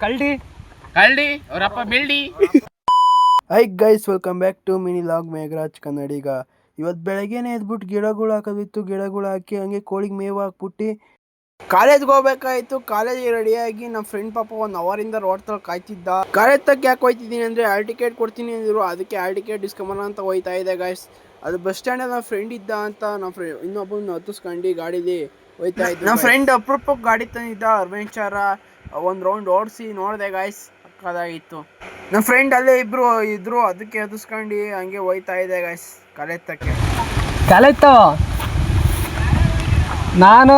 ಕಳ್ಳಿ ಕಳ್ಳಿ ಅವರಪ್ಪ ಬೆಳ್ಳಿ. Hi guys, welcome back to mini vlog Meghraj Kannadiga. ಇವತ್ತು ಬೆಳಗ್ಗೆನೇ ಎದ್ಬಿಟ್ಟು ಗಿಡಗಳು ಹಾಕೋದಿತ್ತು. ಗಿಡಗಳು ಹಾಕಿ ಹಂಗೆ ಕೋಳಿಗೆ ಮೇವು ಹಾಕ್ಬಿಟ್ಟು ಕಾಲೇಜ್ಗೆ ಹೋಗ್ಬೇಕಾಯ್ತು. ಕಾಲೇಜಿಗೆ ರೆಡಿಯಾಗಿ ನಮ್ಮ ಫ್ರೆಂಡ್ ಪಾಪ 1 ಅವರಿಂದ ರೋಡ್ ತರ ಕಾಯ್ತಿದ್ದ. ಕಾಲೇಜ್ ತಕ್ಕ ಯಾಕೆ ಹೋಯ್ತಿದ್ದೀನಿ ಅಂದರೆ ಆಲ್ ಟಿಕೆಟ್ ಕೊಡ್ತೀನಿ ಅಂದಿದ್ರು. ಅದಕ್ಕೆ ಆಲ್ ಟಿಕೆಟ್ ಇಸ್ಕೊಂಬರೋಣ ಅಂತ ಹೋಯ್ತಾ ಇದೆ ಗೈಸ್. ಅದು ಬಸ್ ಸ್ಟ್ಯಾಂಡಲ್ಲಿ ನನ್ನ ಫ್ರೆಂಡ್ ಇದ್ದ ಅಂತ ನಮ್ಮ ಫ್ರೆಂಡ್ ಇನ್ನೊಬ್ಬನ ಹತ್ತಿಸ್ಕೊಂಡು ಗಾಡೀಲಿ ಹೋಯ್ತಾ ಇದ್ದ. ನಮ್ಮ ಫ್ರೆಂಡ್ ಅಪರೂಪಕ್ಕೆ ಗಾಡಿ ತಂದಿದ್ದ ಅಡ್ವೆಂಚರ. ಒಂದು ರೌಂಡ್ ಓಡಿಸಿ ನೋಡಿದೆ ಗಾಯ್ಸ್, ಅದಾಗಿತ್ತು. ನಮ್ಮ ಫ್ರೆಂಡ್ ಅಲ್ಲೇ ಇಬ್ರು ಇದ್ರು, ಅದಕ್ಕೆ ಹತ್ತಿಸ್ಕೊಂಡು ಹಂಗೆ ಹೋಯ್ತಾ ಇದೆ ಗಾಯ್ಸ್ ಕಾಲೇಜ್ ತಕ್ಕೆ. ಕಾಲೇಜ್ ನಾನು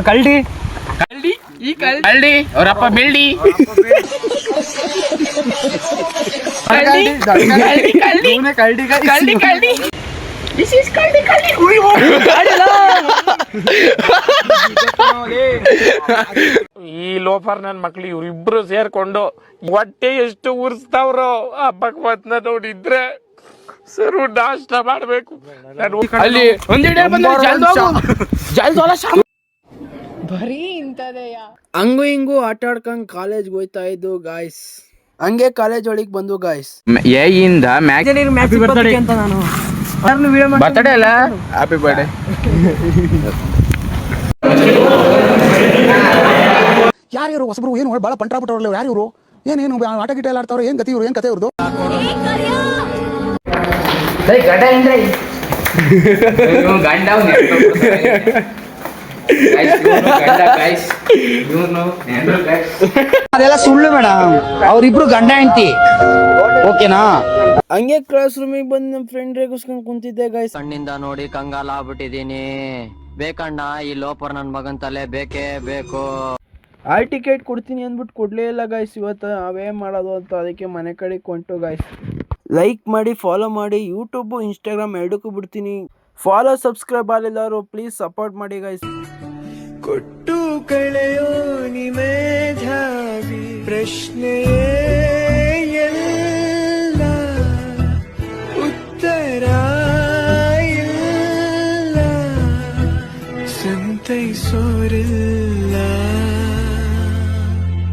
ಕಳ್ಳಿ ಕಳ್ಳಿ ಈ ಕಳ್ಳಿ ಅವರಪ್ಪ ಬೆಳ್ಳಿ. ಈ ಲೋಫರ್ ನನ್ನ ಮಕ್ಳು ಇವ್ರಿಬ್ರು ಸೇರ್ಕೊಂಡು ಹೊಟ್ಟೆ ಎಷ್ಟು ಉರ್ಸ್ತಾವ್ರೋ ಆ ಭಗವಂತನ ನೋಡಿದ್ರೆ ಸರು ನಾಷ್ಟ ಮಾಡ್ಬೇಕು. ಅಲ್ಲಿ ಬರೀ ಇಂಥದೆಯಾ. ಹಂಗು ಹಿಂಗು ಆಟ ಆಡ್ಕೊಂಡ್ ಕಾಲೇಜ್ಗೆ ಹೋಯ್ತಾ ಇದ್ದು ಗಾಯ್ಸ್. ಹಂಗೆ ಕಾಲೇಜ್ ಒಳಗೆ ಬಂದು ಗಾಯ್ಸ್. ಏಯಿಂದ ಅಂತ ನಾನು ಬರ್ತಡೇ ಅಲ್ಲ, ಹ್ಯಾಪಿ ಬರ್ಡೇ. ಯಾರು ಹೊಸಬ್ರು ಏನು ಭಾಳ ಪಂಟ್ರಾಬಿಟ್ಟವ್ರಲ್ಲ, ಯಾರು ಇವರು? ಏನೇನು ಆಟ ಗಿಟ ಎಲ್ಲ ಆಡ್ತಾವ್ರೆ? ಏನ್ ಗತಿ ಇವರು? ಏನ್ ಕತೆ ಇವ್ರದ್ದು? ಅದೆಲ್ಲ ಸುಳ್ಳು ಮೇಡಮ್, ಅವ್ರಿಬ್ರು ಗಂಡ ಹೆಂಡತಿ, ಓಕೆನಾ? ಹಂಗೆ ಕ್ಲಾಸ್ ರೂಮಿಗೆ ಬಂದು ನಮ್ಮ ಫ್ರೆಂಡ್ ರೇಗಿಸ್ಕೊಂಡು ಕುಂತಿದ್ದೆ ಗಾಯ್ಸ್. ಕಣ್ಣಿಂದ ನೋಡಿ ಕಂಗಾಲ ಆಗ್ಬಿಟ್ಟಿದೀನಿ. ಬೇಕಣ್ಣ ಈ ಲೋಪರ್ ನನ್ ಮಗನ್ ತಲೆ ಬೇಕೇ ಬೇಕು. ಆಲ್ ಟಿಕೆಟ್ ಕೊಡ್ತೀನಿ ಅಂದ್ಬಿಟ್ಟು ಕೊಡ್ಲೇ ಇಲ್ಲ ಗಾಯ್ಸ್. ಇವತ್ತು ಅವೇ ಮಾಡೋದು ಅಂತ ಅದಕ್ಕೆ ಮನೆ ಕಡೆ ಕೊಂಟು ಗಾಯ್ಸ್. ಲೈಕ್ ಮಾಡಿ, ಫಾಲೋ ಮಾಡಿ, ಯೂಟ್ಯೂಬು ಇನ್ಸ್ಟಾಗ್ರಾಮ್ ಎರಡಕ್ಕೂ ಬಿಡ್ತೀನಿ. ಫಾಲೋ ಸಬ್ಸ್ಕ್ರೈಬ್ ಆಗಿಲ್ಲರು ಪ್ಲೀಸ್ ಸಪೋರ್ಟ್ ಮಾಡಿ ಗಾಯ್ಸ್. ಕೊಟ್ಟು ಕಳೆಯೋ ನಿಮೇಧಾವಿ ಪ್ರಶ್ನೆ ಎಲ್ಲ ಉತ್ತರ ಇಲ್ಲ ಸಂತೈಸೋರಿಲ್ಲ.